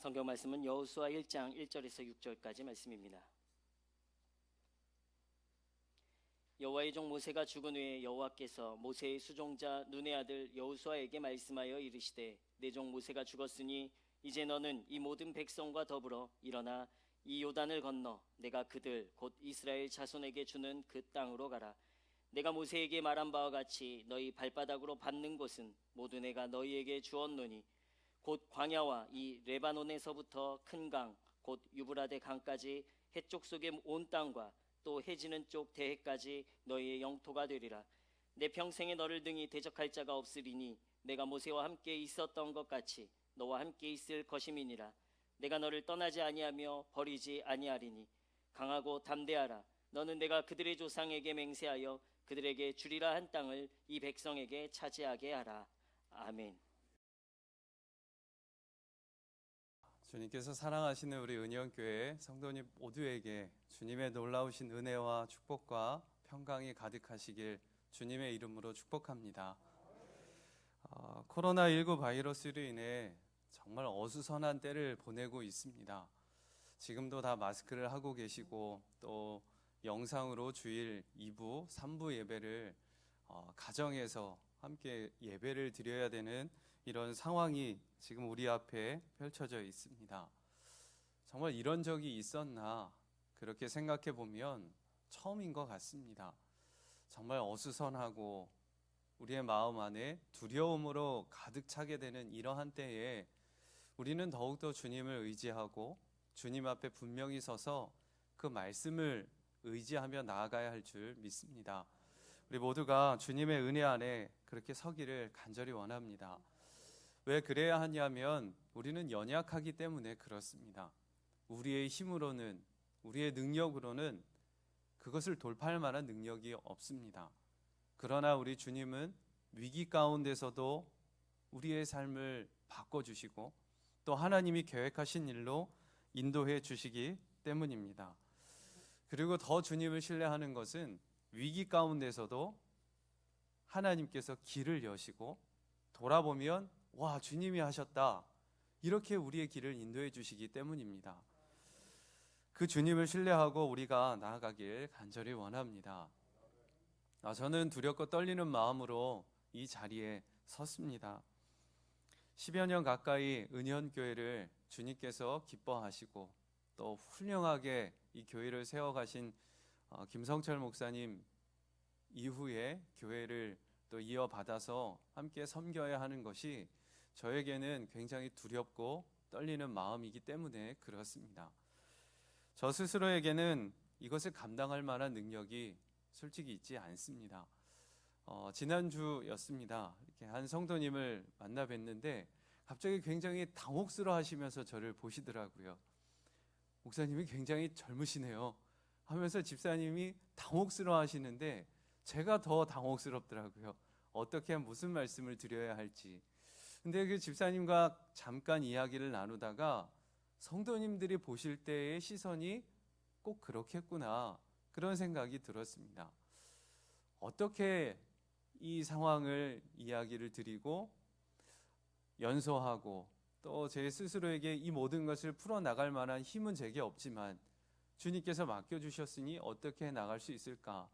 성경 말씀은 여호수아 1장 1절에서 6절까지 말씀입니다. 여호와의 종 모세가 죽은 후에 여호와께서 모세의 수종자 눈의 아들 여호수아에게 말씀하여 이르시되 내 종 모세가 죽었으니 이제 너는 이 모든 백성과 더불어 일어나 이 요단을 건너 내가 그들 곧 이스라엘 자손에게 주는 그 땅으로 가라. 내가 모세에게 말한 바와 같이 너희 발바닥으로 밟는 곳은 모두 내가 너희에게 주었노니 곧 광야와 이 레바논에서부터 큰 강 곧 유브라데 강까지 해쪽 속의 온 땅과 또 해지는 쪽 대해까지 너희의 영토가 되리라. 내 평생에 너를 등이 대적할 자가 없으리니 내가 모세와 함께 있었던 것 같이 너와 함께 있을 것임이니라. 내가 너를 떠나지 아니하며 버리지 아니하리니 강하고 담대하라. 너는 내가 그들의 조상에게 맹세하여 그들에게 주리라 한 땅을 이 백성에게 차지하게 하라. 아멘. 주님께서 사랑하시는 우리 은혜원교회 성도님 모두에게 주님의 놀라우신 은혜와 축복과 평강이 가득하시길 주님의 이름으로 축복합니다. 코로나19 바이러스로 인해 정말 어수선한 때를 보내고 있습니다. 지금도 다 마스크를 하고 계시고 또 영상으로 주일 2부, 3부 예배를 가정에서 함께 예배를 드려야 되는 이런 상황이 지금 우리 앞에 펼쳐져 있습니다. 정말 이런 적이 있었나 그렇게 생각해 보면 처음인 것 같습니다. 정말 어수선하고 우리의 마음 안에 두려움으로 가득 차게 되는 이러한 때에 우리는 더욱더 주님을 의지하고 주님 앞에 분명히 서서 그 말씀을 의지하며 나아가야 할 줄 믿습니다. 우리 모두가 주님의 은혜 안에 그렇게 서기를 간절히 원합니다. 왜 그래야 하냐면 우리는 연약하기 때문에 그렇습니다. 우리의 힘으로는, 우리의 능력으로는 그것을 돌파할 만한 능력이 없습니다. 그러나 우리 주님은 위기 가운데서도 우리의 삶을 바꿔주시고 또 하나님이 계획하신 일로 인도해 주시기 때문입니다. 그리고 더 주님을 신뢰하는 것은 위기 가운데서도 하나님께서 길을 여시고 돌아보면 와, 주님이 하셨다, 이렇게 우리의 길을 인도해 주시기 때문입니다. 그 주님을 신뢰하고 우리가 나아가길 간절히 원합니다. 저는 두렵고 떨리는 마음으로 이 자리에 섰습니다. 10여 년 가까이 은현교회를 주님께서 기뻐하시고 또 훌륭하게 이 교회를 세워가신 김성철 목사님 이후에 교회를 또 이어받아서 함께 섬겨야 하는 것이 저에게는 굉장히 두렵고 떨리는 마음이기 때문에 그렇습니다. 저 스스로에게는 이것을 감당할 만한 능력이 솔직히 있지 않습니다. 지난주였습니다. 이렇게 한 성도님을 만나 뵀는데 갑자기 굉장히 당혹스러워 하시면서 저를 보시더라고요. 목사님이 굉장히 젊으시네요 하면서 집사님이 당혹스러워 하시는데 제가 더 당혹스럽더라고요. 어떻게 무슨 말씀을 드려야 할지. 근데 그 집사님과 잠깐 이야기를 나누다가 성도님들이 보실 때의 시선이 꼭 그렇겠구나, 그런 생각이 들었습니다. 어떻게 이 상황을 이야기를 드리고 연소하고 또 제 스스로에게 이 모든 것을 풀어나갈 만한 힘은 제게 없지만 주님께서 맡겨주셨으니 어떻게 나갈 수 있을까?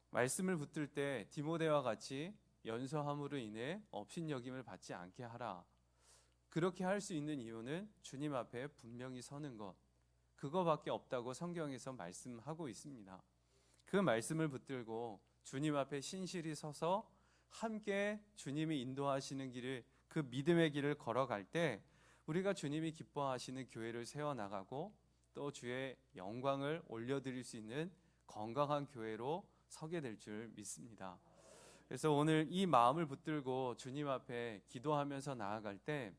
말씀을 붙들 때 디모데와 같이 연소함으로 인해 업신여김을 받지 않게 하라. 그렇게 할 수 있는 이유는 주님 앞에 분명히 서는 것, 그거밖에 없다고 성경에서 말씀하고 있습니다. 그 말씀을 붙들고 주님 앞에 신실히 서서 함께 주님이 인도하시는 길을, 그 믿음의 길을 걸어갈 때 우리가 주님이 기뻐하시는 교회를 세워나가고 또 주의 영광을 올려드릴 수 있는 건강한 교회로 서게 될 줄 믿습니다. 그래서 오늘 이 마음을 붙들고 주님 앞에 기도하면서 나아갈 때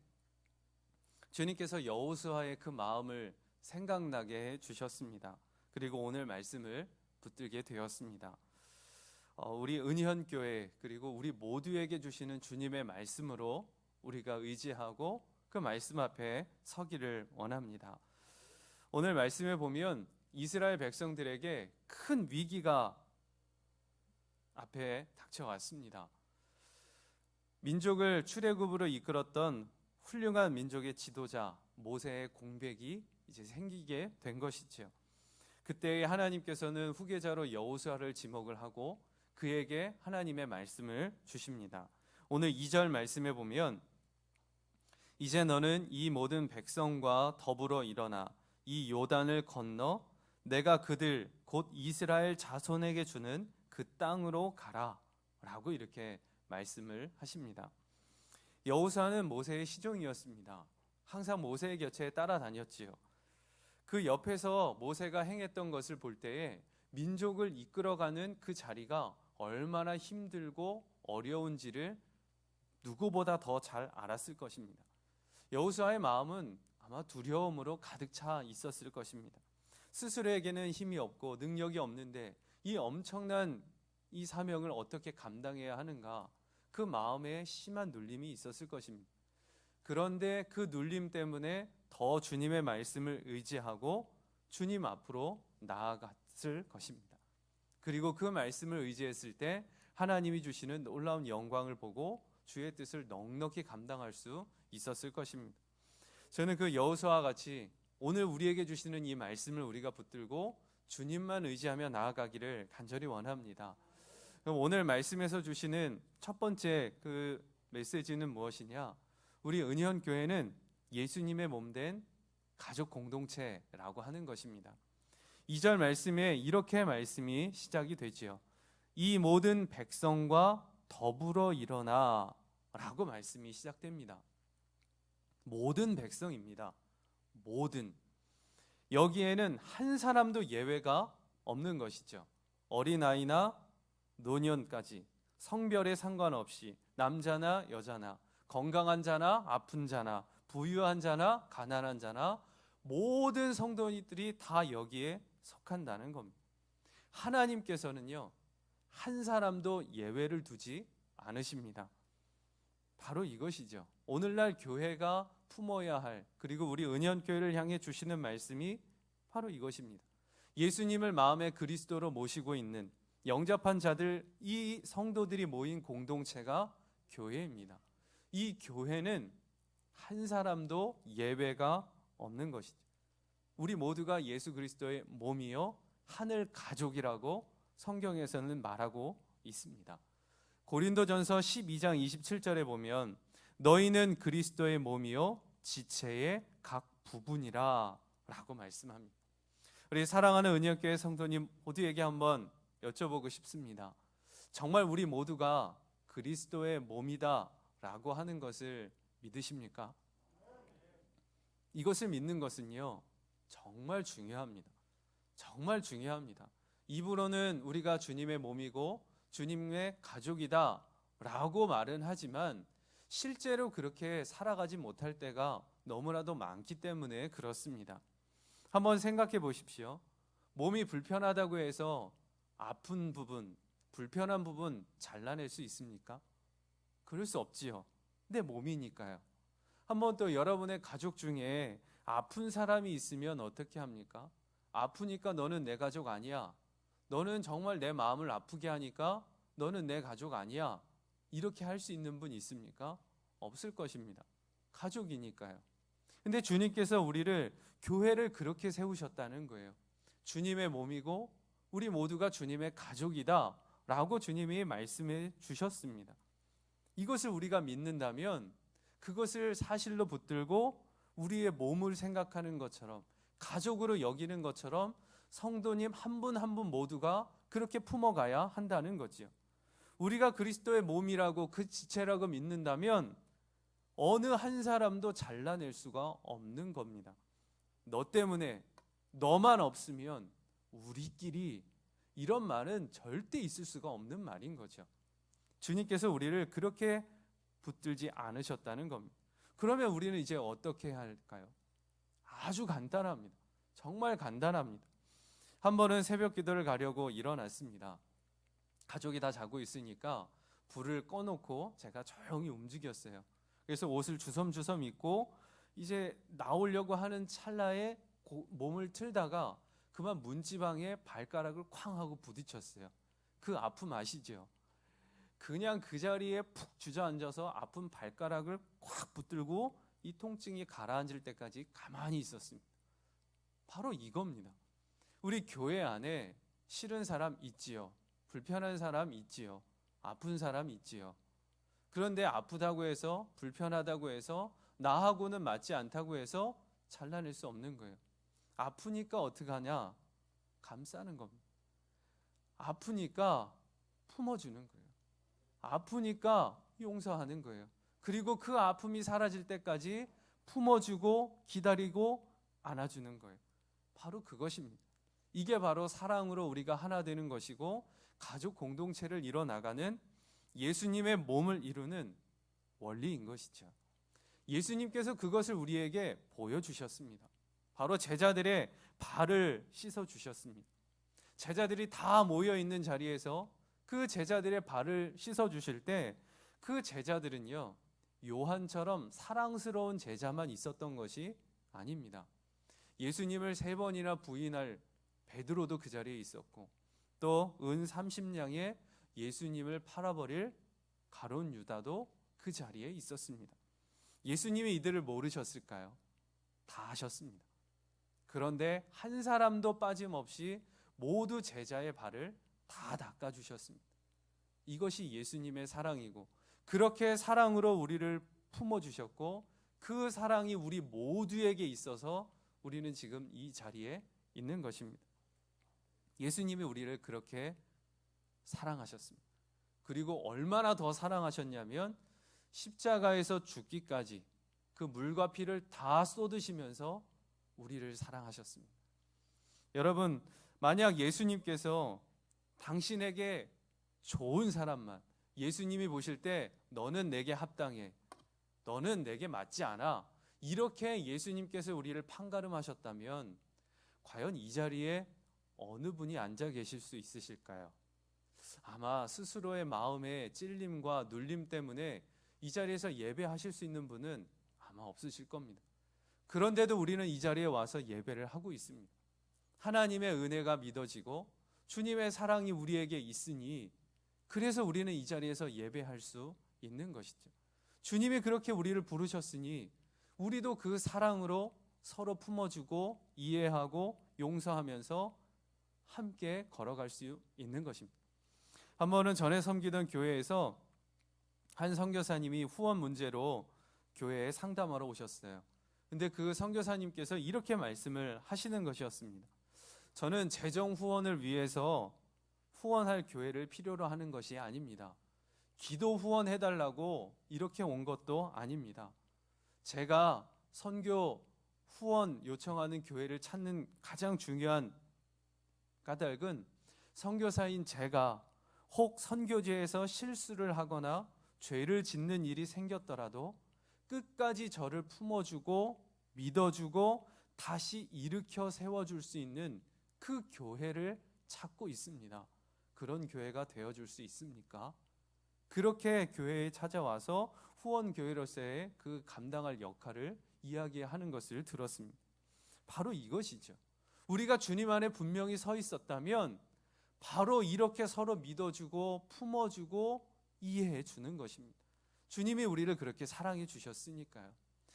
주님께서 여호수아의 그 마음을 생각나게 해 주셨습니다. 그리고 오늘 말씀을 붙들게 되었습니다. 우리 은현교회 그리고 우리 모두에게 주시는 주님의 말씀으로 우리가 의지하고 그 말씀 앞에 서기를 원합니다. 오늘 말씀에 보면 이스라엘 백성들에게 큰 위기가 앞에 닥쳐왔습니다. 민족을 출애굽으로 이끌었던 훌륭한 민족의 지도자 모세의 공백이 이제 생기게 된 것이지요. 그때 하나님께서는 후계자로 여호수아를 지목을 하고 그에게 하나님의 말씀을 주십니다. 오늘 2절 말씀에 보면 이제 너는 이 모든 백성과 더불어 일어나 이 요단을 건너 내가 그들 곧 이스라엘 자손에게 주는 그 땅으로 가라 라고 이렇게 말씀을 하십니다. 여호수아는 모세의 시종이었습니다. 항상 모세의 곁에 따라다녔지요. 그 옆에서 모세가 행했던 것을 볼 때에 민족을 이끌어가는 그 자리가 얼마나 힘들고 어려운지를 누구보다 더 잘 알았을 것입니다. 여호수아의 마음은 아마 두려움으로 가득 차 있었을 것입니다. 스스로에게는 힘이 없고 능력이 없는데 이 엄청난 이 사명을 어떻게 감당해야 하는가, 그 마음에 심한 눌림이 있었을 것입니다. 그런데 그 눌림 때문에 더 주님의 말씀을 의지하고 주님 앞으로 나아갔을 것입니다. 그리고 그 말씀을 의지했을 때 하나님이 주시는 놀라운 영광을 보고 주의 뜻을 넉넉히 감당할 수 있었을 것입니다. 저는 그 여호수아와 같이 오늘 우리에게 주시는 이 말씀을 우리가 붙들고 주님만 의지하며 나아가기를 간절히 원합니다. 그럼 오늘 말씀에서 주시는 첫 번째 그 메시지는 무엇이냐? 우리 은현교회는 예수님의 몸된 가족 공동체라고 하는 것입니다. 2절 말씀에 이렇게 말씀이 시작이 되지요. 이 모든 백성과 더불어 일어나 라고 말씀이 시작됩니다. 모든 백성입니다. 모든. 여기에는 한 사람도 예외가 없는 것이죠. 어린아이나 노년까지 성별에 상관없이 남자나 여자나 건강한 자나 아픈 자나 부유한 자나 가난한 자나 모든 성도들이 다 여기에 속한다는 겁니다. 하나님께서는요, 한 사람도 예외를 두지 않으십니다. 바로 이것이죠. 오늘날 교회가 품어야 할, 그리고 우리 은현교회를 향해 주시는 말씀이 바로 이것입니다. 예수님을 마음의 그리스도로 모시고 있는 영접한 자들, 이 성도들이 모인 공동체가 교회입니다. 이 교회는 한 사람도 예외가 없는 것이죠. 우리 모두가 예수 그리스도의 몸이요 하늘 가족이라고 성경에서는 말하고 있습니다. 고린도전서 12장 27절에 보면 너희는 그리스도의 몸이요 지체의 각 부분이라 라고 말씀합니다. 우리 사랑하는 은혜교회 성도님 모두에게 한번 여쭤보고 싶습니다. 정말 우리 모두가 그리스도의 몸이다 라고 하는 것을 믿으십니까? 이것을 믿는 것은요 정말 중요합니다. 정말 중요합니다. 입으로는 우리가 주님의 몸이고 주님의 가족이다 라고 말은 하지만 실제로 그렇게 살아가지 못할 때가 너무나도 많기 때문에 그렇습니다. 한번 생각해 보십시오. 몸이 불편하다고 해서 아픈 부분, 불편한 부분 잘라낼 수 있습니까? 그럴 수 없지요. 내 몸이니까요. 한번 또 여러분의 가족 중에 아픈 사람이 있으면 어떻게 합니까? 아프니까 너는 내 가족 아니야. 너는 정말 내 마음을 아프게 하니까 너는 내 가족 아니야. 이렇게 할 수 있는 분 있습니까? 없을 것입니다. 가족이니까요. 근데 주님께서 우리를, 교회를 그렇게 세우셨다는 거예요. 주님의 몸이고 우리 모두가 주님의 가족이다 라고 주님이 말씀해 주셨습니다. 이것을 우리가 믿는다면 그것을 사실로 붙들고 우리의 몸을 생각하는 것처럼, 가족으로 여기는 것처럼 성도님 한 분 한 분 모두가 그렇게 품어가야 한다는 거지요. 우리가 그리스도의 몸이라고, 그 지체라고 믿는다면 어느 한 사람도 잘라낼 수가 없는 겁니다. 너 때문에, 너만 없으면 우리끼리, 이런 말은 절대 있을 수가 없는 말인 거죠. 주님께서 우리를 그렇게 붙들지 않으셨다는 겁니다. 그러면 우리는 이제 어떻게 해야 할까요? 아주 간단합니다. 정말 간단합니다. 한 번은 새벽 기도를 가려고 일어났습니다. 가족이 다 자고 있으니까 불을 꺼놓고 제가 조용히 움직였어요. 그래서 옷을 주섬주섬 입고 이제 나오려고 하는 찰나에 몸을 틀다가 그만 문지방에 발가락을 쾅 하고 부딪혔어요. 그 아픔 아시죠? 그냥 그 자리에 푹 주저앉아서 아픈 발가락을 꽉 붙들고 이 통증이 가라앉을 때까지 가만히 있었습니다. 바로 이겁니다. 우리 교회 안에 싫은 사람 있지요. 불편한 사람 있지요. 아픈 사람 있지요. 그런데 아프다고 해서, 불편하다고 해서, 나하고는 맞지 않다고 해서 잘라낼 수 없는 거예요. 아프니까 어떻게 하냐? 감싸는 겁니다. 아프니까 품어주는 거예요. 아프니까 용서하는 거예요. 그리고 그 아픔이 사라질 때까지 품어주고 기다리고 안아주는 거예요. 바로 그것입니다. 이게 바로 사랑으로 우리가 하나 되는 것이고 가족 공동체를 이뤄나가는 예수님의 몸을 이루는 원리인 것이죠. 예수님께서 그것을 우리에게 보여주셨습니다. 바로 제자들의 발을 씻어주셨습니다. 제자들이 다 모여있는 자리에서 그 제자들의 발을 씻어주실 때 그 제자들은요, 요한처럼 사랑스러운 제자만 있었던 것이 아닙니다. 예수님을 3번이나 부인할 베드로도 그 자리에 있었고, 또 은 30냥에 예수님을 팔아버릴 가룟 유다도 그 자리에 있었습니다. 예수님이 이들을 모르셨을까요? 다 아셨습니다. 그런데 한 사람도 빠짐없이 모두 제자의 발을 다 닦아주셨습니다. 이것이 예수님의 사랑이고, 그렇게 사랑으로 우리를 품어주셨고, 그 사랑이 우리 모두에게 있어서 우리는 지금 이 자리에 있는 것입니다. 예수님이 우리를 그렇게 사랑하셨습니다. 그리고 얼마나 더 사랑하셨냐면 십자가에서 죽기까지 그 물과 피를 다 쏟으시면서 우리를 사랑하셨습니다. 여러분, 만약 예수님께서 당신에게 좋은 사람만, 예수님이 보실 때 너는 내게 합당해, 너는 내게 맞지 않아, 이렇게 예수님께서 우리를 판가름하셨다면 과연 이 자리에 어느 분이 앉아 계실 수 있으실까요? 아마 스스로의 마음의 찔림과 눌림 때문에 이 자리에서 예배하실 수 있는 분은 아마 없으실 겁니다. 그런데도 우리는 이 자리에 와서 예배를 하고 있습니다. 하나님의 은혜가 믿어지고 주님의 사랑이 우리에게 있으니, 그래서 우리는 이 자리에서 예배할 수 있는 것이죠. 주님이 그렇게 우리를 부르셨으니 우리도 그 사랑으로 서로 품어주고 이해하고 용서하면서 함께 걸어갈 수 있는 것입니다. 한 번은 전에 섬기던 교회에서 한 선교사님이 후원 문제로 교회에 상담하러 오셨어요. 근데 그 선교사님께서 이렇게 말씀을 하시는 것이었습니다. 저는 재정 후원을 위해서 후원할 교회를 필요로 하는 것이 아닙니다. 기도 후원해달라고 이렇게 온 것도 아닙니다. 제가 선교 후원 요청하는 교회를 찾는 가장 중요한 까닭은 선교사인 제가 혹 선교지에서 실수를 하거나 죄를 짓는 일이 생겼더라도 끝까지 저를 품어주고 믿어주고 다시 일으켜 세워줄 수 있는 그 교회를 찾고 있습니다. 그런 교회가 되어줄 수 있습니까? 그렇게 교회에 찾아와서 후원교회로서의 그 감당할 역할을 이야기하는 것을 들었습니다. 바로 이것이죠. 우리가 주님 안에 분명히 서 있었다면 바로 이렇게 서로 믿어주고 품어주고 이해해 주는 것입니다. 주님이 우리를 그렇게 사랑해 주셨으니까요.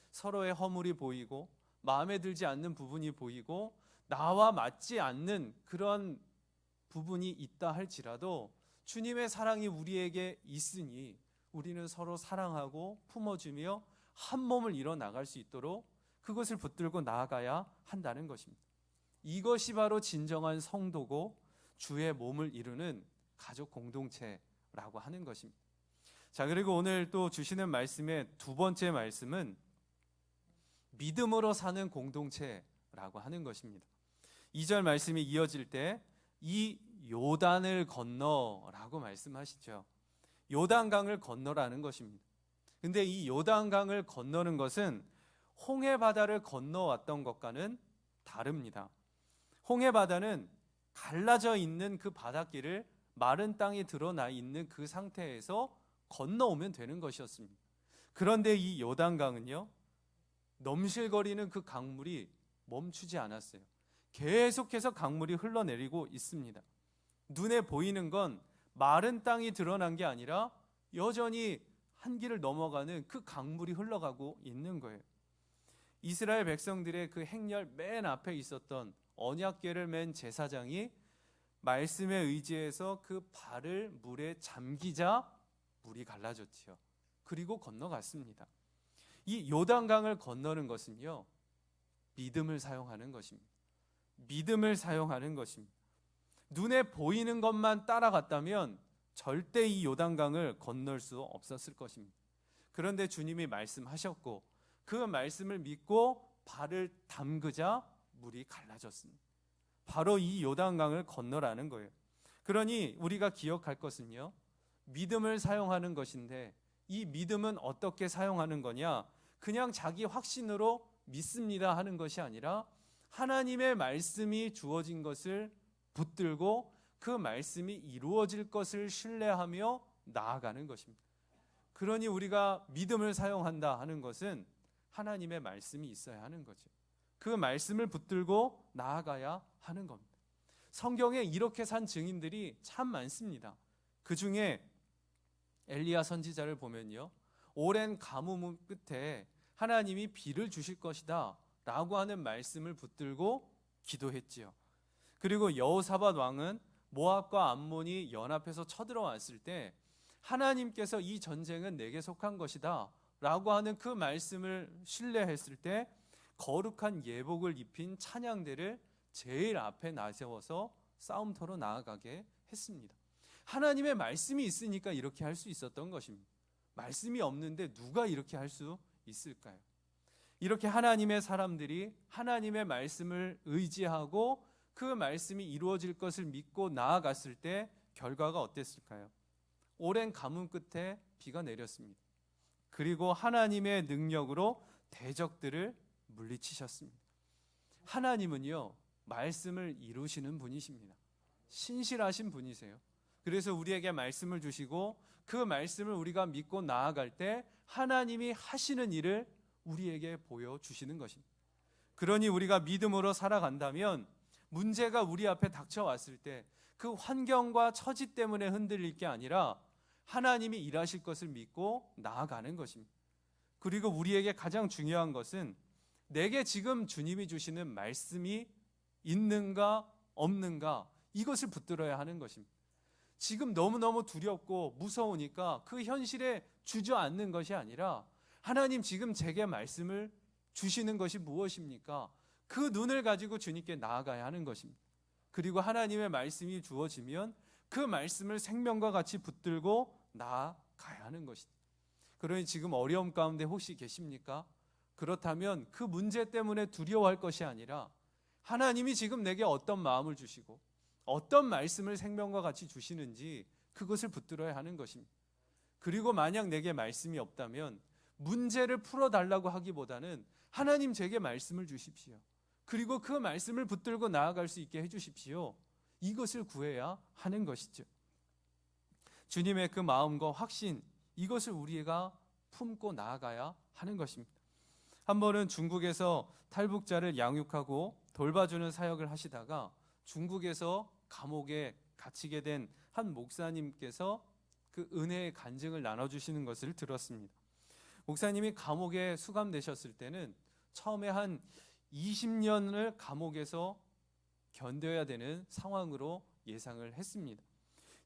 서로의 허물이 보이고 마음에 들지 않는 부분이 보이고 나와 맞지 않는 그런 부분이 있다 할지라도 주님의 사랑이 우리에게 있으니 우리는 서로 사랑하고 품어주며 한 몸을 이뤄 나갈 수 있도록 그것을 붙들고 나아가야 한다는 것입니다. 이것이 바로 진정한 성도고 주의 몸을 이루는 가족 공동체라고 하는 것입니다. 자, 그리고 오늘 또 주시는 말씀의 두 번째 말씀은 믿음으로 사는 공동체라고 하는 것입니다. 2절 말씀이 이어질 때 이 요단을 건너라고 말씀하시죠. 요단강을 건너라는 것입니다. 근데 이 요단강을 건너는 것은 홍해바다를 건너왔던 것과는 다릅니다. 홍해바다는 갈라져 있는 그 바닷길을 마른 땅이 드러나 있는 그 상태에서 건너오면 되는 것이었습니다. 그런데 이 요단강은요, 넘실거리는 그 강물이 멈추지 않았어요. 계속해서 강물이 흘러내리고 있습니다. 눈에 보이는 건 마른 땅이 드러난 게 아니라 여전히 한 길을 넘어가는 그 강물이 흘러가고 있는 거예요. 이스라엘 백성들의 그 행렬 맨 앞에 있었던 언약궤를 맨 제사장이 말씀에 의지해서 그 발을 물에 잠기자 물이 갈라졌지요. 그리고 건너갔습니다. 이 요단강을 건너는 것은요, 믿음을 사용하는 것입니다. 믿음을 사용하는 것입니다. 눈에 보이는 것만 따라갔다면 절대 이 요단강을 건널 수 없었을 것입니다. 그런데 주님이 말씀하셨고 그 말씀을 믿고 발을 담그자 물이 갈라졌습니다. 바로 이 요단강을 건너라는 거예요. 그러니 우리가 기억할 것은요, 믿음을 사용하는 것인데 이 믿음은 어떻게 사용하는 거냐? 그냥 자기 확신으로 믿습니다 하는 것이 아니라 하나님의 말씀이 주어진 것을 붙들고 그 말씀이 이루어질 것을 신뢰하며 나아가는 것입니다. 그러니 우리가 믿음을 사용한다 하는 것은 하나님의 말씀이 있어야 하는 거죠. 그 말씀을 붙들고 나아가야 하는 겁니다. 성경에 이렇게 산 증인들이 참 많습니다. 그 중에 엘리야 선지자를 보면요, 오랜 가뭄 끝에 하나님이 비를 주실 것이다 라고 하는 말씀을 붙들고 기도했지요. 그리고 여호사밧 왕은 모압과 암몬이 연합해서 쳐들어왔을 때 하나님께서 이 전쟁은 내게 속한 것이다 라고 하는 그 말씀을 신뢰했을 때 거룩한 예복을 입힌 찬양대를 제일 앞에 나세워서 싸움터로 나아가게 했습니다. 하나님의 말씀이 있으니까 이렇게 할 수 있었던 것입니다. 말씀이 없는데 누가 이렇게 할 수 있을까요? 이렇게 하나님의 사람들이 하나님의 말씀을 의지하고 그 말씀이 이루어질 것을 믿고 나아갔을 때 결과가 어땠을까요? 오랜 가뭄 끝에 비가 내렸습니다. 그리고 하나님의 능력으로 대적들을 물리치셨습니다. 하나님은요, 말씀을 이루시는 분이십니다. 신실하신 분이세요. 그래서 우리에게 말씀을 주시고 그 말씀을 우리가 믿고 나아갈 때 하나님이 하시는 일을 우리에게 보여주시는 것입니다. 그러니 우리가 믿음으로 살아간다면 문제가 우리 앞에 닥쳐왔을 때 그 환경과 처지 때문에 흔들릴 게 아니라 하나님이 일하실 것을 믿고 나아가는 것입니다. 그리고 우리에게 가장 중요한 것은 내게 지금 주님이 주시는 말씀이 있는가 없는가 이것을 붙들어야 하는 것입니다. 지금 너무너무 두렵고 무서우니까 그 현실에 주저앉는 것이 아니라 하나님 지금 제게 말씀을 주시는 것이 무엇입니까? 그 눈을 가지고 주님께 나아가야 하는 것입니다. 그리고 하나님의 말씀이 주어지면 그 말씀을 생명과 같이 붙들고 나아가야 하는 것입니다. 그러니 지금 어려움 가운데 혹시 계십니까? 그렇다면 그 문제 때문에 두려워할 것이 아니라 하나님이 지금 내게 어떤 마음을 주시고 어떤 말씀을 생명과 같이 주시는지 그것을 붙들어야 하는 것입니다. 그리고 만약 내게 말씀이 없다면 문제를 풀어달라고 하기보다는 하나님 제게 말씀을 주십시오. 그리고 그 말씀을 붙들고 나아갈 수 있게 해주십시오. 이것을 구해야 하는 것이죠. 주님의 그 마음과 확신, 이것을 우리가 품고 나아가야 하는 것입니다. 한 번은 중국에서 탈북자를 양육하고 돌봐주는 사역을 하시다가 중국에서 감옥에 갇히게 된 한 목사님께서 그 은혜의 간증을 나눠주시는 것을 들었습니다. 목사님이 감옥에 수감되셨을 때는 처음에 한 20년을 감옥에서 견뎌야 되는 상황으로 예상을 했습니다.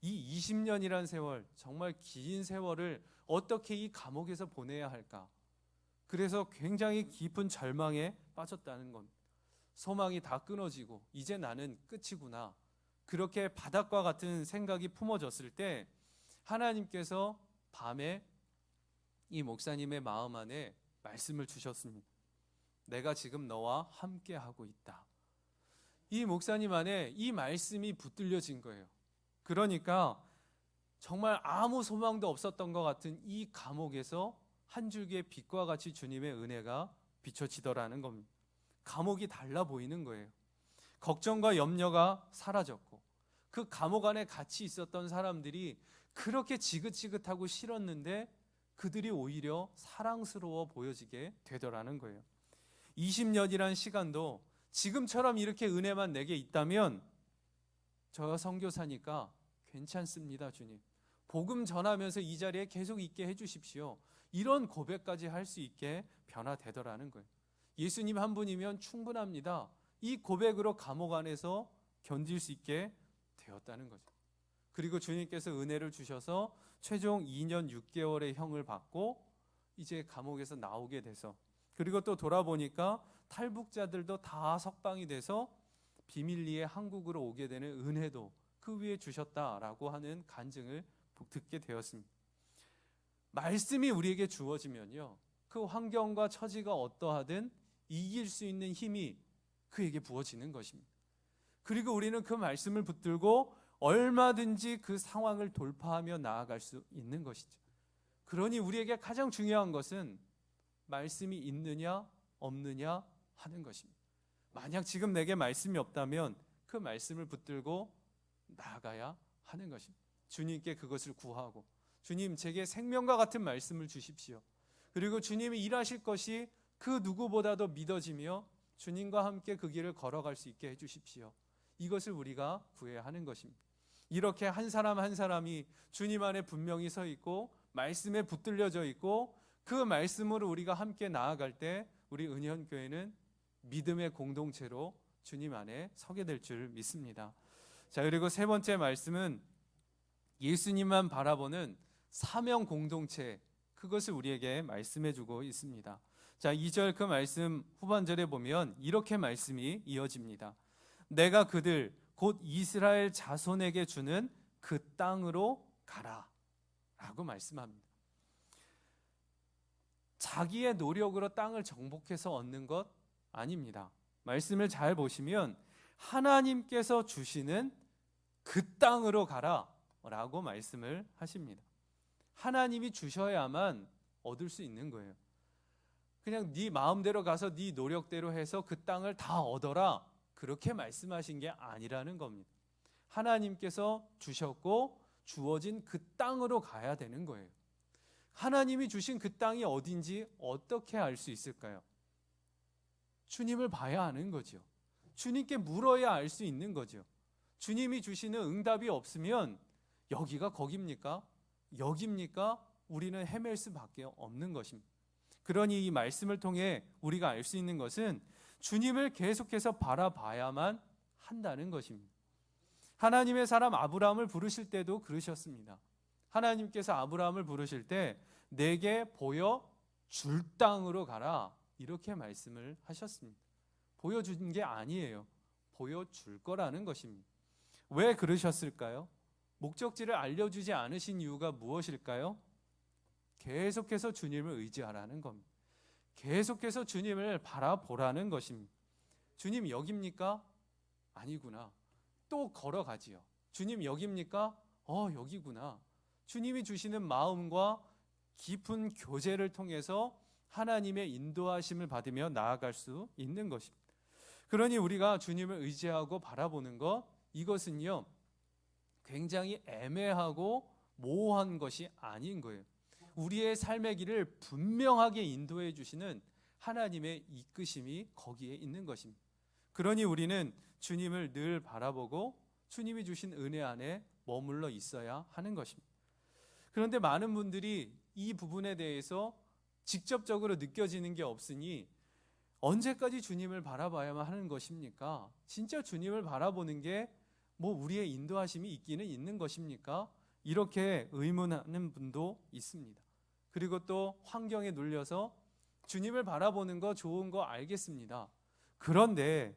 이 20년이란 세월, 정말 긴 세월을 어떻게 이 감옥에서 보내야 할까? 그래서 굉장히 깊은 절망에 빠졌다는 겁니다. 소망이 다 끊어지고 이제 나는 끝이구나. 그렇게 바닥과 같은 생각이 품어졌을 때 하나님께서 밤에 이 목사님의 마음 안에 말씀을 주셨습니다. 내가 지금 너와 함께하고 있다. 이 목사님 안에 이 말씀이 붙들려진 거예요. 그러니까 정말 아무 소망도 없었던 것 같은 이 감옥에서 한 줄기의 빛과 같이 주님의 은혜가 비춰지더라는 겁니다. 감옥이 달라 보이는 거예요. 걱정과 염려가 사라졌고 그 감옥 안에 같이 있었던 사람들이 그렇게 지긋지긋하고 싫었는데 그들이 오히려 사랑스러워 보여지게 되더라는 거예요. 20년이란 시간도 지금처럼 이렇게 은혜만 내게 있다면 저 선교사니까 괜찮습니다, 주님. 복음 전하면서 이 자리에 계속 있게 해주십시오. 이런 고백까지 할 수 있게 변화되더라는 거예요. 예수님 한 분이면 충분합니다. 이 고백으로 감옥 안에서 견딜 수 있게 되었다는 거죠. 그리고 주님께서 은혜를 주셔서 최종 2년 6개월의 형을 받고 이제 감옥에서 나오게 돼서, 그리고 또 돌아보니까 탈북자들도 다 석방이 돼서 비밀리에 한국으로 오게 되는 은혜도 그 위에 주셨다라고 하는 간증을 듣게 되었습니다. 말씀이 우리에게 주어지면요, 그 환경과 처지가 어떠하든 이길 수 있는 힘이 그에게 부어지는 것입니다. 그리고 우리는 그 말씀을 붙들고 얼마든지 그 상황을 돌파하며 나아갈 수 있는 것이죠. 그러니 우리에게 가장 중요한 것은 말씀이 있느냐 없느냐 하는 것입니다. 만약 지금 내게 말씀이 없다면 그 말씀을 붙들고 나아가야 하는 것입니다. 주님께 그것을 구하고, 주님 제게 생명과 같은 말씀을 주십시오. 그리고 주님이 일하실 것이 그 누구보다도 믿어지며 주님과 함께 그 길을 걸어갈 수 있게 해주십시오. 이것을 우리가 구해야 하는 것입니다. 이렇게 한 사람 한 사람이 주님 안에 분명히 서 있고 말씀에 붙들려져 있고 그 말씀으로 우리가 함께 나아갈 때 우리 은현교회는 믿음의 공동체로 주님 안에 서게 될 줄 믿습니다. 자, 그리고 세 번째 말씀은 예수님만 바라보는 사명 공동체, 그것을 우리에게 말씀해 주고 있습니다. 자, 2절 그 말씀 후반절에 보면 이렇게 말씀이 이어집니다. 내가 그들 곧 이스라엘 자손에게 주는 그 땅으로 가라 라고 말씀합니다. 자기의 노력으로 땅을 정복해서 얻는 것 아닙니다. 말씀을 잘 보시면 하나님께서 주시는 그 땅으로 가라 라고 말씀을 하십니다. 하나님이 주셔야만 얻을 수 있는 거예요. 그냥 네 마음대로 가서 네 노력대로 해서 그 땅을 다 얻어라, 그렇게 말씀하신 게 아니라는 겁니다. 하나님께서 주셨고 주어진 그 땅으로 가야 되는 거예요. 하나님이 주신 그 땅이 어딘지 어떻게 알 수 있을까요? 주님을 봐야 아는 거죠. 주님께 물어야 알 수 있는 거죠. 주님이 주시는 응답이 없으면 여기가 거깁니까? 여깁니까? 우리는 헤맬 수밖에 없는 것입니다. 그러니 이 말씀을 통해 우리가 알 수 있는 것은 주님을 계속해서 바라봐야만 한다는 것입니다. 하나님의 사람 아브라함을 부르실 때도 그러셨습니다. 하나님께서 아브라함을 부르실 때 내게 보여줄 땅으로 가라, 이렇게 말씀을 하셨습니다. 보여준 게 아니에요. 보여줄 거라는 것입니다. 왜 그러셨을까요? 목적지를 알려주지 않으신 이유가 무엇일까요? 계속해서 주님을 의지하라는 겁니다. 계속해서 주님을 바라보라는 것입니다. 주님 여기입니까? 아니구나. 또 걸어가지요. 주님 여기입니까? 여기구나. 주님이 주시는 마음과 깊은 교제를 통해서 하나님의 인도하심을 받으며 나아갈 수 있는 것입니다. 그러니 우리가 주님을 의지하고 바라보는 것, 이것은요 굉장히 애매하고 모호한 것이 아닌 거예요. 우리의 삶의 길을 분명하게 인도해 주시는 하나님의 이끄심이 거기에 있는 것입니다. 그러니 우리는 주님을 늘 바라보고 주님이 주신 은혜 안에 머물러 있어야 하는 것입니다. 그런데 많은 분들이 이 부분에 대해서 직접적으로 느껴지는 게 없으니 언제까지 주님을 바라봐야만 하는 것입니까? 진짜 주님을 바라보는 게 우리의 인도하심이 있기는 있는 것입니까? 이렇게 의문하는 분도 있습니다. 그리고 또 환경에 눌려서 주님을 바라보는 거 좋은 거 알겠습니다. 그런데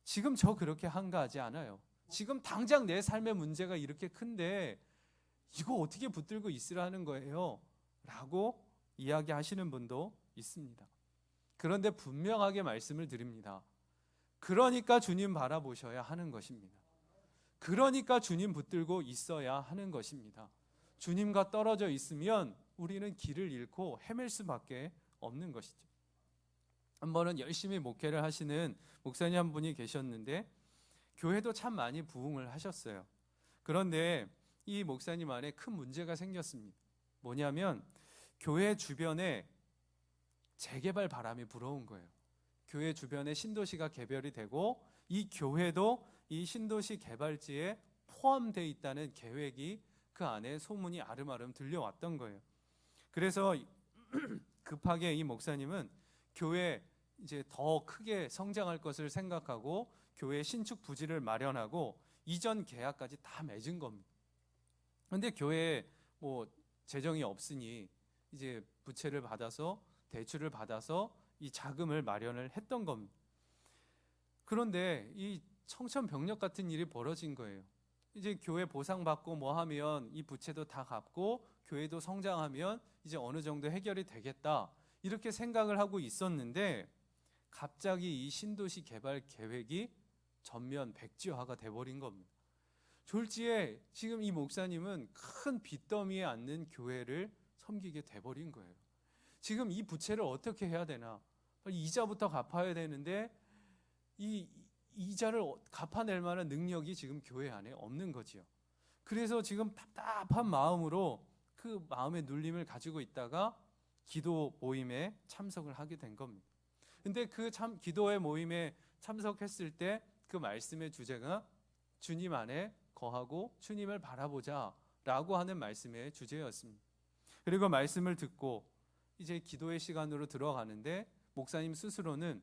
지금 저 그렇게 한가하지 않아요. 지금 당장 내 삶의 문제가 이렇게 큰데 이거 어떻게 붙들고 있으라는 거예요? 라고 이야기하시는 분도 있습니다. 그런데 분명하게 말씀을 드립니다. 그러니까 주님 바라보셔야 하는 것입니다. 그러니까 주님 붙들고 있어야 하는 것입니다. 주님과 떨어져 있으면 우리는 길을 잃고 헤맬 수밖에 없는 것이죠. 한 번은 열심히 목회를 하시는 목사님 한 분이 계셨는데 교회도 참 많이 부흥을 하셨어요. 그런데 이 목사님 안에 큰 문제가 생겼습니다. 뭐냐면 교회 주변에 재개발 바람이 불어온 거예요. 교회 주변에 신도시가 개별이 되고 이 교회도 이 신도시 개발지에 포함되어 있다는 계획이 그 안에 소문이 아름아름 들려왔던 거예요. 그래서 급하게 이 목사님은 교회 이제 더 크게 성장할 것을 생각하고 교회 신축 부지를 마련하고 이전 계약까지 다 맺은 겁니다. 그런데 교회에 뭐 재정이 없으니 이제 부채를 받아서 대출을 받아서 이 자금을 마련을 했던 겁니다. 그런데 이 청천벽력 같은 일이 벌어진 거예요. 이제 교회 보상받고 뭐 하면 이 부채도 다 갚고 교회도 성장하면 이제 어느 정도 해결이 되겠다, 이렇게 생각을 하고 있었는데 갑자기 이 신도시 개발 계획이 전면 백지화가 돼버린 겁니다. 졸지에 지금 이 목사님은 큰 빚더미에 앉는 교회를 섬기게 돼버린 거예요. 지금 이 부채를 어떻게 해야 되나? 이자부터 갚아야 되는데 이 이자를 갚아낼 만한 능력이 지금 교회 안에 없는 거지요. 그래서 지금 답답한 마음으로 그 마음의 눌림을 가지고 있다가 기도 모임에 참석을 하게 된 겁니다. 근데 그 기도의 모임에 참석했을 때 그 말씀의 주제가 주님 안에 거하고 주님을 바라보자 라고 하는 말씀의 주제였습니다. 그리고 말씀을 듣고 이제 기도의 시간으로 들어가는데 목사님 스스로는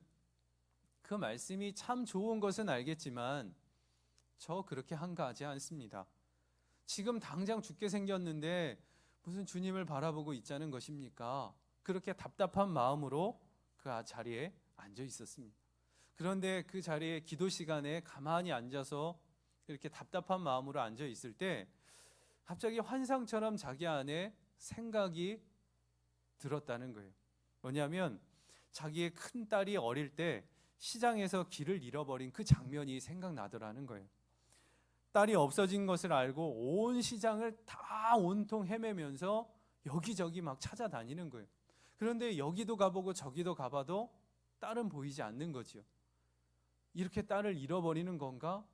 그 말씀이 참 좋은 것은 알겠지만 저 그렇게 한가하지 않습니다. 지금 당장 죽게 생겼는데 무슨 주님을 바라보고 있자는 것입니까? 그렇게 답답한 마음으로 그 자리에 앉아 있었습니다. 그런데 그 자리에 기도 시간에 가만히 앉아서 이렇게 답답한 마음으로 앉아 있을 때 갑자기 환상처럼 자기 안에 생각이 들었다는 거예요. 뭐냐면 자기의 큰 딸이 어릴 때 시장에서 길을 잃어버린 그 장면이 생각나더라는 거예요. 딸이 없어진 것을 알고 온 시장을 다 온통 헤매면서 여기저기 막 찾아다니는 거예요. 그런데 여기도 가보고 저기도 가봐도 딸은 보이지 않는 거죠. 이렇게 딸을 잃어버리는 건가?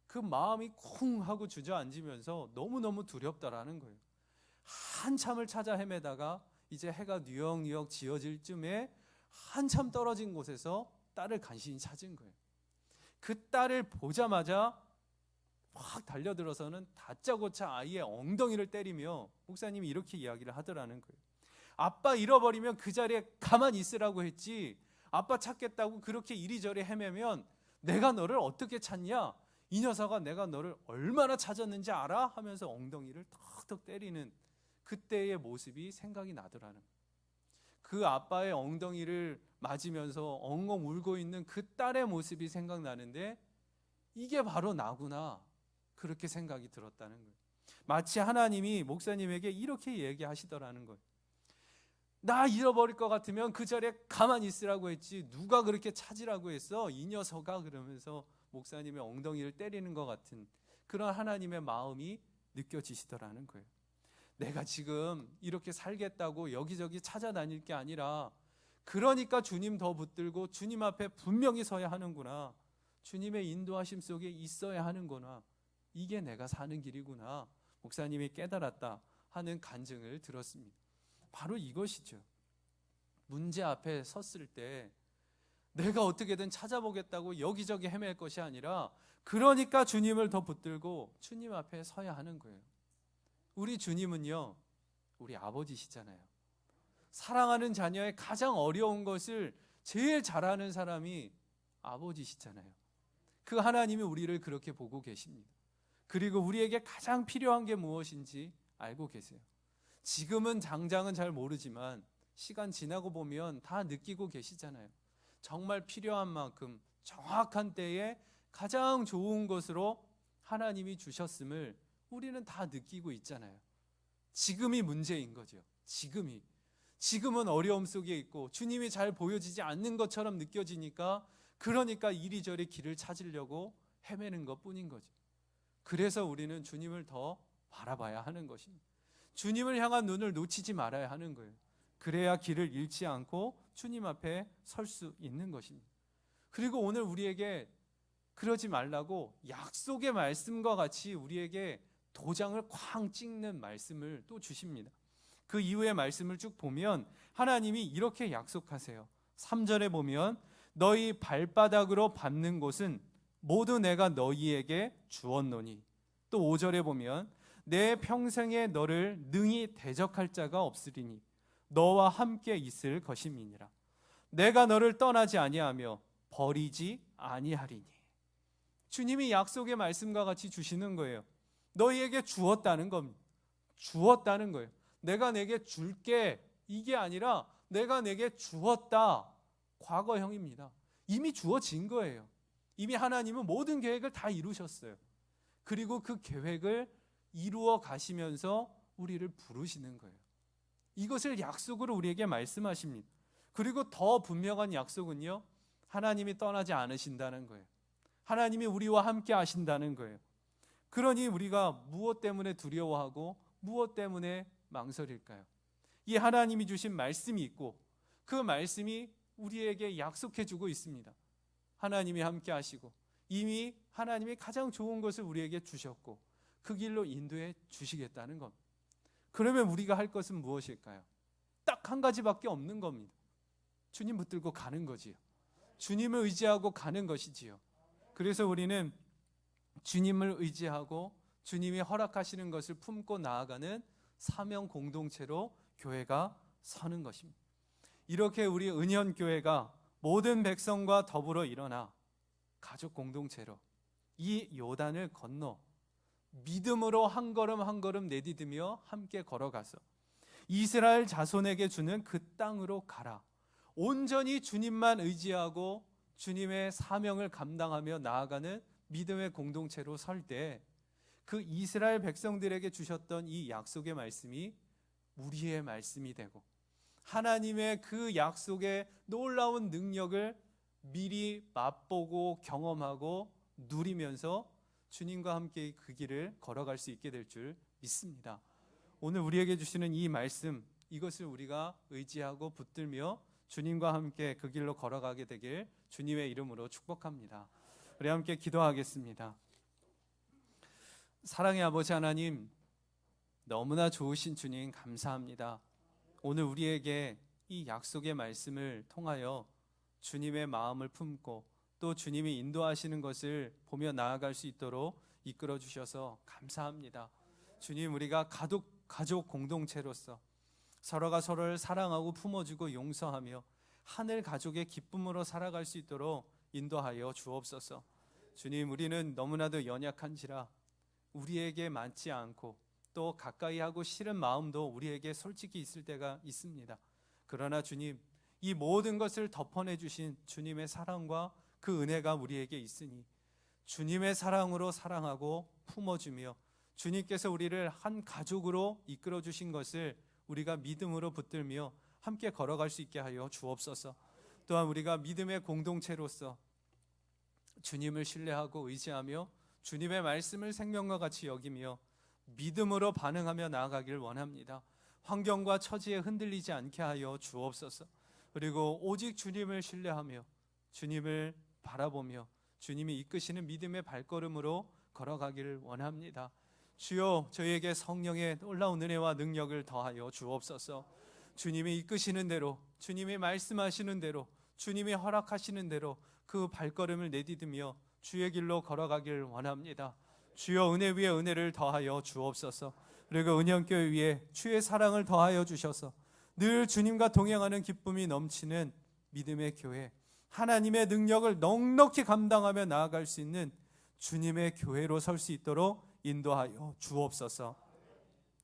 그 마음이 쿵 하고 주저앉으면서 너무너무 두렵다라는 거예요. 한참을 찾아 헤매다가 이제 해가 뉘역뉘역 지어질 쯤에 한참 떨어진 곳에서 딸을 간신히 찾은 거예요. 그 딸을 보자마자 확 달려들어서는 다짜고짜 아이의 엉덩이를 때리며 목사님이 이렇게 이야기를 하더라는 거예요. 아빠 잃어버리면 그 자리에 가만히 있으라고 했지, 아빠 찾겠다고 그렇게 이리저리 헤매면 내가 너를 어떻게 찾냐? 이 녀석아 내가 너를 얼마나 찾았는지 알아? 하면서 엉덩이를 턱턱 때리는 그때의 모습이 생각이 나더라는 거예요. 그 아빠의 엉덩이를 맞으면서 엉엉 울고 있는 그 딸의 모습이 생각나는데 이게 바로 나구나, 그렇게 생각이 들었다는 거예요. 마치 하나님이 목사님에게 이렇게 얘기하시더라는 거예요. 나 잃어버릴 것 같으면 그 자리에 가만히 있으라고 했지 누가 그렇게 찾으라고 했어? 이 녀석아, 그러면서 목사님의 엉덩이를 때리는 것 같은 그런 하나님의 마음이 느껴지시더라는 거예요. 내가 지금 이렇게 살겠다고 여기저기 찾아다닐 게 아니라 그러니까 주님 더 붙들고 주님 앞에 분명히 서야 하는구나, 주님의 인도하심 속에 있어야 하는구나, 이게 내가 사는 길이구나, 목사님이 깨달았다 하는 간증을 들었습니다. 바로 이것이죠. 문제 앞에 섰을 때 내가 어떻게든 찾아보겠다고 여기저기 헤맬 것이 아니라 그러니까 주님을 더 붙들고 주님 앞에 서야 하는 거예요. 우리 주님은요, 우리 아버지시잖아요. 사랑하는 자녀의 가장 어려운 것을 제일 잘하는 사람이 아버지시잖아요. 그 하나님이 우리를 그렇게 보고 계십니다. 그리고 우리에게 가장 필요한 게 무엇인지 알고 계세요. 지금은 당장은 잘 모르지만 시간 지나고 보면 다 느끼고 계시잖아요. 정말 필요한 만큼 정확한 때에 가장 좋은 것으로 하나님이 주셨음을 우리는 다 느끼고 있잖아요. 지금이 문제인 거죠. 지금은 어려움 속에 있고 주님이 잘 보여지지 않는 것처럼 느껴지니까 그러니까 이리저리 길을 찾으려고 헤매는 것뿐인 거죠. 그래서 우리는 주님을 더 바라봐야 하는 것입니다. 주님을 향한 눈을 놓치지 말아야 하는 거예요. 그래야 길을 잃지 않고 주님 앞에 설 수 있는 것입니다. 그리고 오늘 우리에게 그러지 말라고 약속의 말씀과 같이 우리에게 도장을 쾅 찍는 말씀을 또 주십니다. 그 이후의 말씀을 쭉 보면 하나님이 이렇게 약속하세요. 3절에 보면 너희 발바닥으로 밟는 곳은 모두 내가 너희에게 주었노니, 또 5절에 보면 내 평생에 너를 능히 대적할 자가 없으리니 너와 함께 있을 것임이니라. 내가 너를 떠나지 아니하며 버리지 아니하리니. 주님이 약속의 말씀과 같이 주시는 거예요. 너희에게 주었다는 겁니다. 주었다는 거예요. 내가 내게 줄게, 이게 아니라 내가 내게 주었다. 과거형입니다. 이미 주어진 거예요. 이미 하나님은 모든 계획을 다 이루셨어요. 그리고 그 계획을 이루어 가시면서 우리를 부르시는 거예요. 이것을 약속으로 우리에게 말씀하십니다. 그리고 더 분명한 약속은요, 하나님이 떠나지 않으신다는 거예요. 하나님이 우리와 함께 하신다는 거예요. 그러니 우리가 무엇 때문에 두려워하고 무엇 때문에 망설일까요? 이 하나님이 주신 말씀이 있고 그 말씀이 우리에게 약속해 주고 있습니다. 하나님이 함께 하시고 이미 하나님이 가장 좋은 것을 우리에게 주셨고 그 길로 인도해 주시겠다는 겁니다. 그러면 우리가 할 것은 무엇일까요? 딱 한 가지밖에 없는 겁니다. 주님 붙들고 가는 거지요. 주님을 의지하고 가는 것이지요. 그래서 우리는 주님을 의지하고 주님이 허락하시는 것을 품고 나아가는 사명 공동체로 교회가 서는 것입니다. 이렇게 우리 은현교회가 모든 백성과 더불어 일어나 가족 공동체로 이 요단을 건너 믿음으로 한 걸음 한 걸음 내디디며 함께 걸어가서 이스라엘 자손에게 주는 그 땅으로 가라. 온전히 주님만 의지하고 주님의 사명을 감당하며 나아가는 믿음의 공동체로 설 때 그 이스라엘 백성들에게 주셨던 이 약속의 말씀이 우리의 말씀이 되고 하나님의 그 약속의 놀라운 능력을 미리 맛보고 경험하고 누리면서 주님과 함께 그 길을 걸어갈 수 있게 될 줄 믿습니다. 오늘 우리에게 주시는 이 말씀, 이것을 우리가 의지하고 붙들며 주님과 함께 그 길로 걸어가게 되길 주님의 이름으로 축복합니다. 우리 함께 기도하겠습니다. 사랑의 아버지 하나님, 너무나 좋으신 주님 감사합니다. 오늘 우리에게 이 약속의 말씀을 통하여 주님의 마음을 품고 또 주님이 인도하시는 것을 보며 나아갈 수 있도록 이끌어 주셔서 감사합니다. 주님, 우리가 가족 공동체로서 서로가 서로를 사랑하고 품어주고 용서하며 하늘 가족의 기쁨으로 살아갈 수 있도록 인도하여 주옵소서. 주님, 우리는 너무나도 연약한지라 우리에게 많지 않고 또 가까이 하고 싫은 마음도 우리에게 솔직히 있을 때가 있습니다. 그러나 주님, 이 모든 것을 덮어내 주신 주님의 사랑과 그 은혜가 우리에게 있으니 주님의 사랑으로 사랑하고 품어주며 주님께서 우리를 한 가족으로 이끌어 주신 것을 우리가 믿음으로 붙들며 함께 걸어갈 수 있게 하여 주옵소서. 또한 우리가 믿음의 공동체로서 주님을 신뢰하고 의지하며 주님의 말씀을 생명과 같이 여기며 믿음으로 반응하며 나아가길 원합니다. 환경과 처지에 흔들리지 않게 하여 주옵소서. 그리고 오직 주님을 신뢰하며 주님을 바라보며 주님이 이끄시는 믿음의 발걸음으로 걸어가기를 원합니다. 주여, 저희에게 성령의 놀라운 은혜와 능력을 더하여 주옵소서. 주님이 이끄시는 대로, 주님이 말씀하시는 대로, 주님이 허락하시는 대로 그 발걸음을 내디디며 주의 길로 걸어가길 원합니다. 주여, 은혜 위에 은혜를 더하여 주옵소서. 그리고 은현교회 위에 주의 사랑을 더하여 주셔서 늘 주님과 동행하는 기쁨이 넘치는 믿음의 교회, 하나님의 능력을 넉넉히 감당하며 나아갈 수 있는 주님의 교회로 설 수 있도록 인도하여 주옵소서.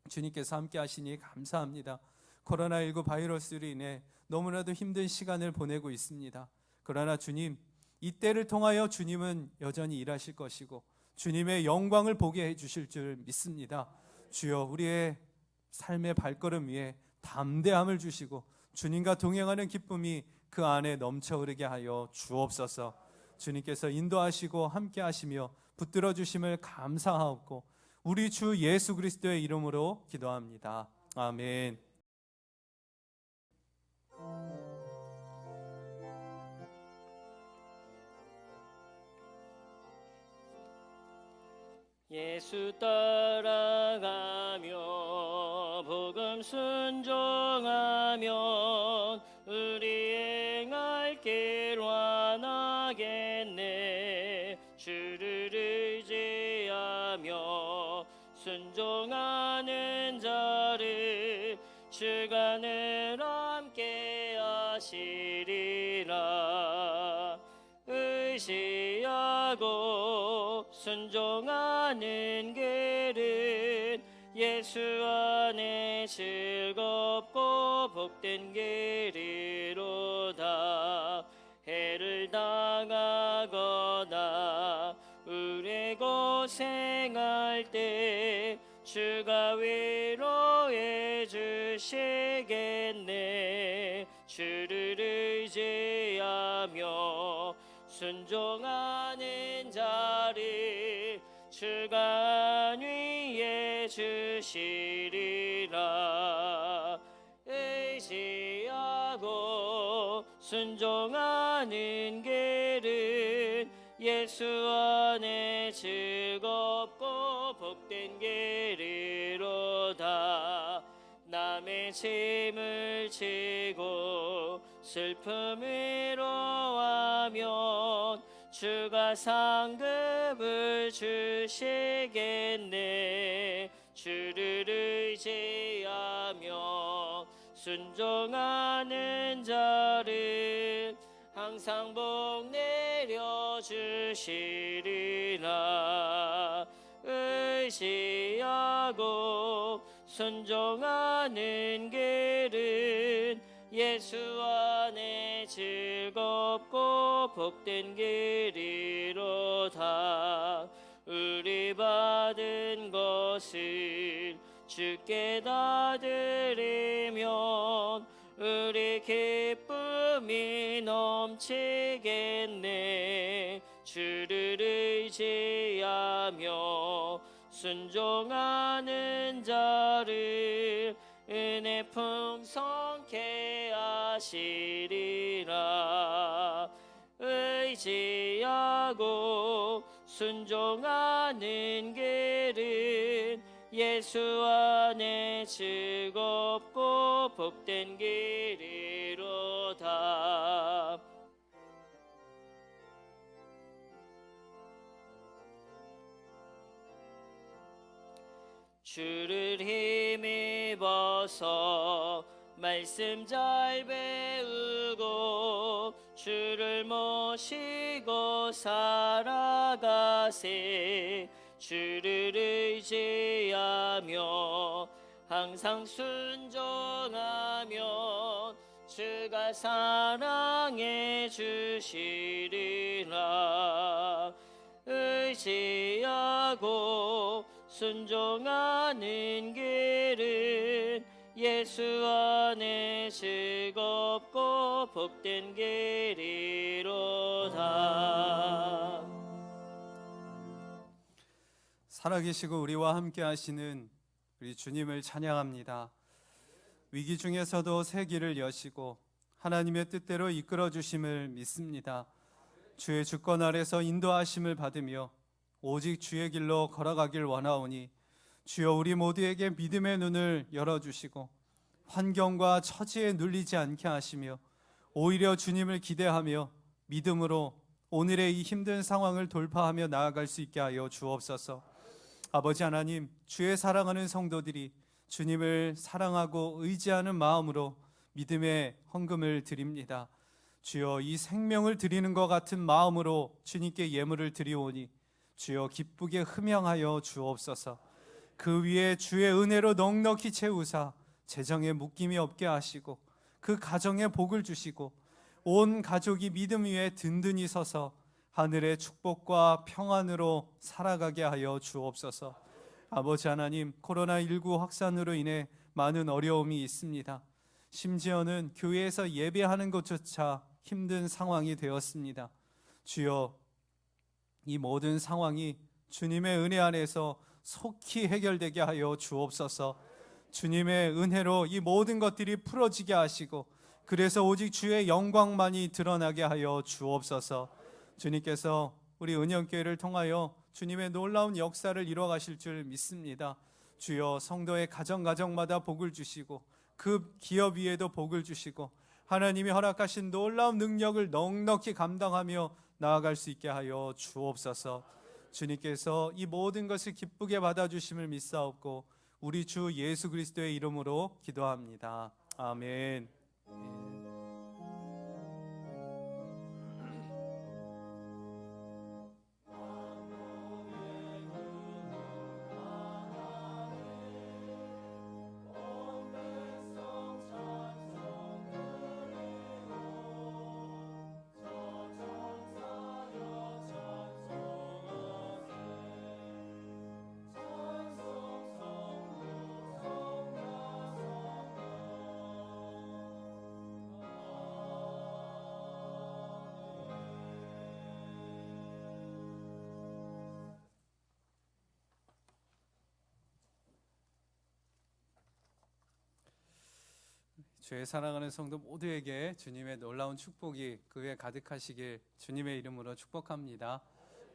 주님께서 함께 하시니 감사합니다. 코로나19 바이러스로 인해 너무나도 힘든 시간을 보내고 있습니다. 그러나 주님, 이때를 통하여 주님은 여전히 일하실 것이고 주님의 영광을 보게 해주실 줄 믿습니다. 주여, 우리의 삶의 발걸음 위에 담대함을 주시고 주님과 동행하는 기쁨이 그 안에 넘쳐 흐르게 하여 주옵소서. 주님께서 인도하시고 함께 하시며 붙들어 주심을 감사하옵고 우리 주 예수 그리스도의 이름으로 기도합니다. 아멘. 예수 따라가며 복음 순종하면 우리 행할 길 완하겠네. 주를 의지하며 순종하는 자를 주간을 함께 하시리. 의지하고 순종하는 길은 예수 안에 즐겁고 복된 길이로다. 해를 당하거나 의뢰 고생할 때 주가 위로해 주시겠네. 주를 의지하며 순종하는 자를 주가 안위해 주시리라. 의지하고 순종하는 길은 예수 안에 즐겁고 복된 길이로다. 남의 짐을 지고 슬픔으로 하면 주가 상급을 주시겠네. 주를 의지하며 순종하는 자를 항상 복 내려주시리라. 의지하고 순종하는 길은 예수 안에 즐겁고 복된 길이로다. 우리 받은 것을 주께 다 드리면 우리 기쁨이 넘치겠네. 주를 의지하며 순종하는 자를 은혜 풍성케 하시리라. 의지하고 순종하는 길은 예수 안에 즐겁고 복된 길이로다. 주를 힘입어서 말씀 잘 배우고 주를 모시고 살아가세. 주를 의지하며 항상 순종하면 주가 사랑해 주시리라. 의지하고 순종하는 길은 예수 안에 즐겁고 복된 길이로다. 살아계시고 우리와 함께 하시는 우리 주님을 찬양합니다. 위기 중에서도 새 길을 여시고 하나님의 뜻대로 이끌어 주심을 믿습니다. 주의 주권 아래서 인도하심을 받으며 오직 주의 길로 걸어가길 원하오니 주여 우리 모두에게 믿음의 눈을 열어주시고 환경과 처지에 눌리지 않게 하시며 오히려 주님을 기대하며 믿음으로 오늘의 이 힘든 상황을 돌파하며 나아갈 수 있게 하여 주옵소서. 아버지 하나님, 주의 사랑하는 성도들이 주님을 사랑하고 의지하는 마음으로 믿음의 헌금을 드립니다. 주여 이 생명을 드리는 것 같은 마음으로 주님께 예물을 드리오니 주여 기쁘게 흠양하여 주옵소서. 그 위에 주의 은혜로 넉넉히 채우사 재정에 묶임이 없게 하시고 그 가정에 복을 주시고 온 가족이 믿음 위에 든든히 서서 하늘의 축복과 평안으로 살아가게 하여 주옵소서. 아버지 하나님, 코로나19 확산으로 인해 많은 어려움이 있습니다. 심지어는 교회에서 예배하는 것조차 힘든 상황이 되었습니다. 주여, 이 모든 상황이 주님의 은혜 안에서 속히 해결되게 하여 주옵소서. 주님의 은혜로 이 모든 것들이 풀어지게 하시고 그래서 오직 주의 영광만이 드러나게 하여 주옵소서. 주님께서 우리 은영교회를 통하여 주님의 놀라운 역사를 이루어가실 줄 믿습니다. 주여, 성도의 가정마다 복을 주시고 그 기업 위에도 복을 주시고 하나님이 허락하신 놀라운 능력을 넉넉히 감당하며 나아갈 수 있게 하여 주옵소서. 주님께서 이 모든 것을 기쁘게 받아주심을 믿사옵고 우리 주 예수 그리스도의 이름으로 기도합니다. 아멘. 주의 사랑하는 성도 모두에게 주님의 놀라운 축복이 그 위에 가득하시길 주님의 이름으로 축복합니다.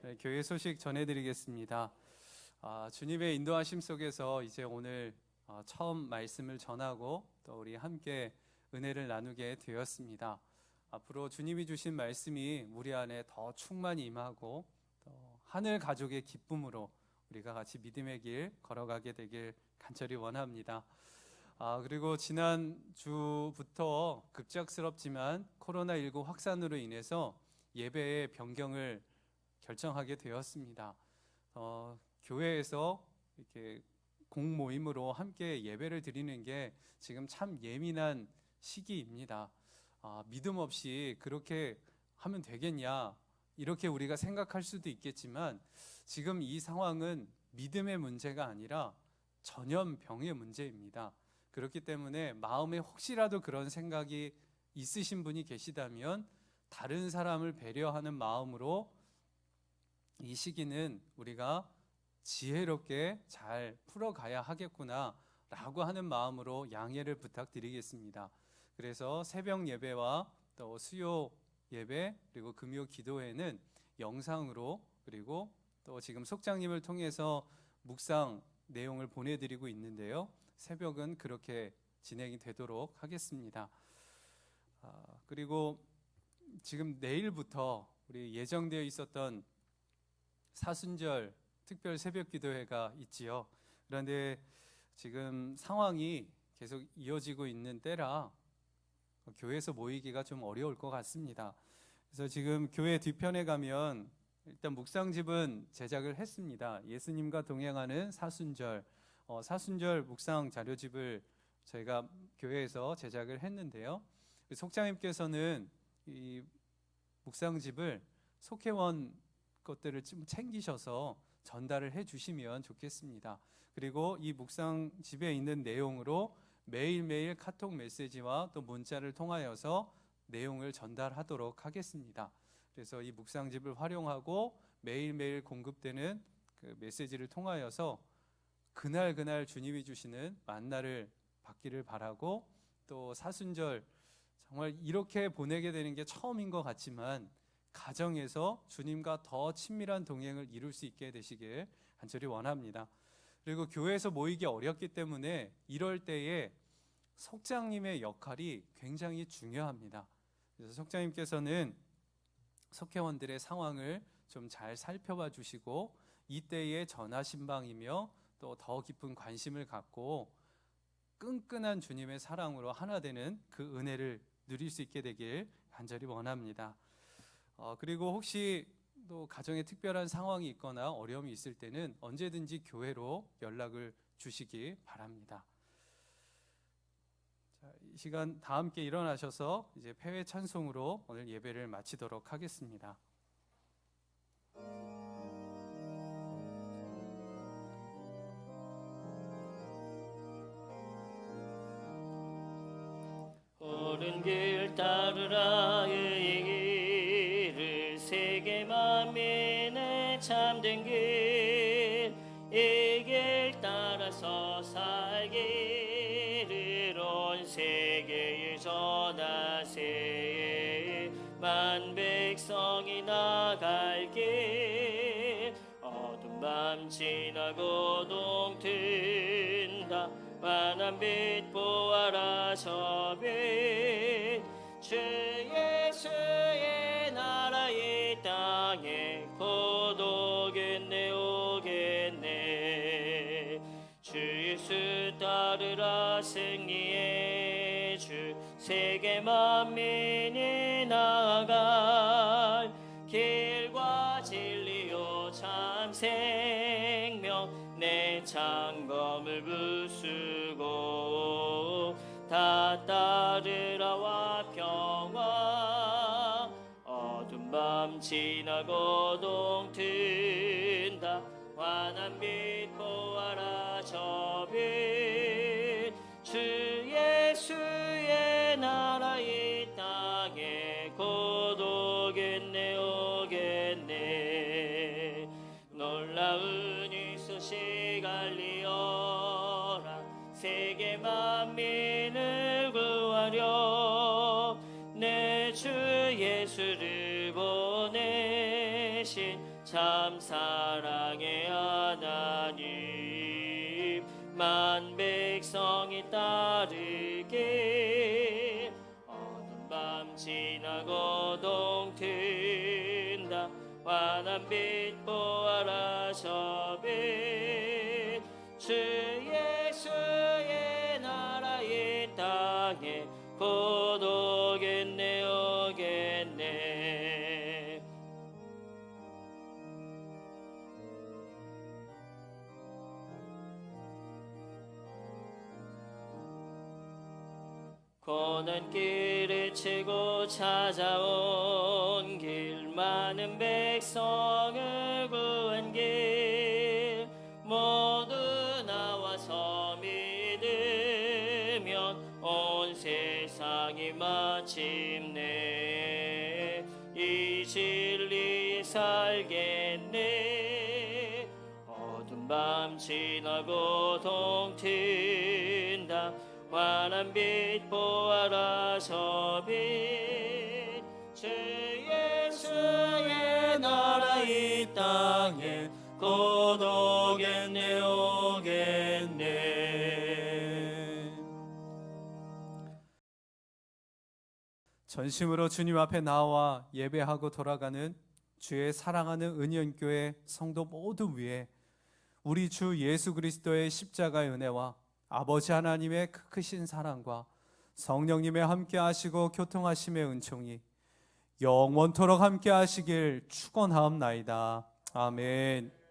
네, 교회 소식 전해드리겠습니다. 주님의 인도하심 속에서 이제 오늘 처음 말씀을 전하고 또 우리 함께 은혜를 나누게 되었습니다. 앞으로 주님이 주신 말씀이 우리 안에 더 충만히 임하고 또 하늘 가족의 기쁨으로 우리가 같이 믿음의 길 걸어가게 되길 간절히 원합니다. 그리고 지난주부터 급작스럽지만 코로나19 확산으로 인해서 예배의 변경을 결정하게 되었습니다. 교회에서 이렇게 공모임으로 함께 예배를 드리는 게 지금 참 예민한 시기입니다. 믿음 없이 그렇게 하면 되겠냐, 이렇게 우리가 생각할 수도 있겠지만 지금 이 상황은 믿음의 문제가 아니라 전염병의 문제입니다. 그렇기 때문에 마음에 혹시라도 그런 생각이 있으신 분이 계시다면 다른 사람을 배려하는 마음으로 이 시기는 우리가 지혜롭게 잘 풀어가야 하겠구나 라고 하는 마음으로 양해를 부탁드리겠습니다. 그래서 새벽 예배와 또 수요 예배 그리고 금요 기도회는 영상으로, 그리고 또 지금 속장님을 통해서 묵상 내용을 보내드리고 있는데요, 새벽은 그렇게 진행이 되도록 하겠습니다. 그리고 지금 내일부터 우리 예정되어 있었던 사순절 특별 새벽 기도회가 있지요. 그런데 지금 상황이 계속 이어지고 있는 때라 교회에서 모이기가 좀 어려울 것 같습니다. 그래서 지금 교회 뒤편에 가면 일단 묵상집은 제작을 했습니다. 예수님과 동행하는 사순절, 사순절 묵상 자료집을 저희가 교회에서 제작을 했는데요, 속장님께서는 이 묵상집을 속회원 것들을 좀 챙기셔서 전달을 해주시면 좋겠습니다. 그리고 이 묵상집에 있는 내용으로 매일매일 카톡 메시지와 또 문자를 통하여서 내용을 전달하도록 하겠습니다. 그래서 이 묵상집을 활용하고 매일매일 공급되는 그 메시지를 통하여서 그날 주님이 주시는 만나를 받기를 바라고, 또 사순절 정말 이렇게 보내게 되는 게 처음인 것 같지만 가정에서 주님과 더 친밀한 동행을 이룰 수 있게 되시길 간절히 원합니다. 그리고 교회에서 모이기 어렵기 때문에 이럴 때에 속장님의 역할이 굉장히 중요합니다. 그래서 속장님께서는 속회원들의 상황을 좀 잘 살펴봐 주시고 이때의 전하신방이며 또 더 깊은 관심을 갖고 끈끈한 주님의 사랑으로 하나 되는 그 은혜를 누릴 수 있게 되길 간절히 원합니다. 그리고 혹시 또 가정에 특별한 상황이 있거나 어려움이 있을 때는 언제든지 교회로 연락을 주시기 바랍니다. 자, 이 시간 다 함께 일어나셔서 이제 폐회 찬송으로 오늘 예배를 마치도록 하겠습니다. 옳은 길 따르라 의 길을 세계 만민의 참된 길, 이 길 따라서 살기를 온 세계에 전하세. 만 백성이 나갈 길, 어두운 밤 지나고 동튼다. 환한 빛 보아라 저 빛, 주 예수의 나라 이 땅에 곧 오겠네 오겠네. 주 예수 따르라 승리의 주, 세계 만민이 나아갈 길과 진리요 참 생명, 내 창검을 부수고 다 따르라와 평화. 어두운 밤 지나고 동튼다. 환한 빛 보아라 저 빛, 주 예수의 나라 이 땅에 곧 오겠네 오겠네. 놀라운 이 소식 알리어라, 세계 만민을 구하리. 예수를 보내신 참 사랑의 하나님, 만 백성이 따르게 어두운 밤 지나고 동튼다 환한 빛 보아라 저 빛. 주 예수의 나라 이 땅에 곧 오겠네 오겠네. 고난길을 치고 찾아온 길, 많은 백성을 구한 길, 모두 나와서 믿으면 온 세상이 마침내 이 진리에 살겠네. 어두운 밤 지나고 동튼다 환한 빛 보아라 저 빛. 주 예수의 나라 이 땅에 곧 오겠네 오겠네. 전심으로 주님 앞에 나와 예배하고 돌아가는 주의 사랑하는 은연교회 성도 모두 위에 우리 주 예수 그리스도의 십자가의 은혜와 아버지 하나님의 크신 사랑과 성령님의 함께 하시고 교통하심의 은총이 영원토록 함께 하시길 축원하옵나이다. 아멘.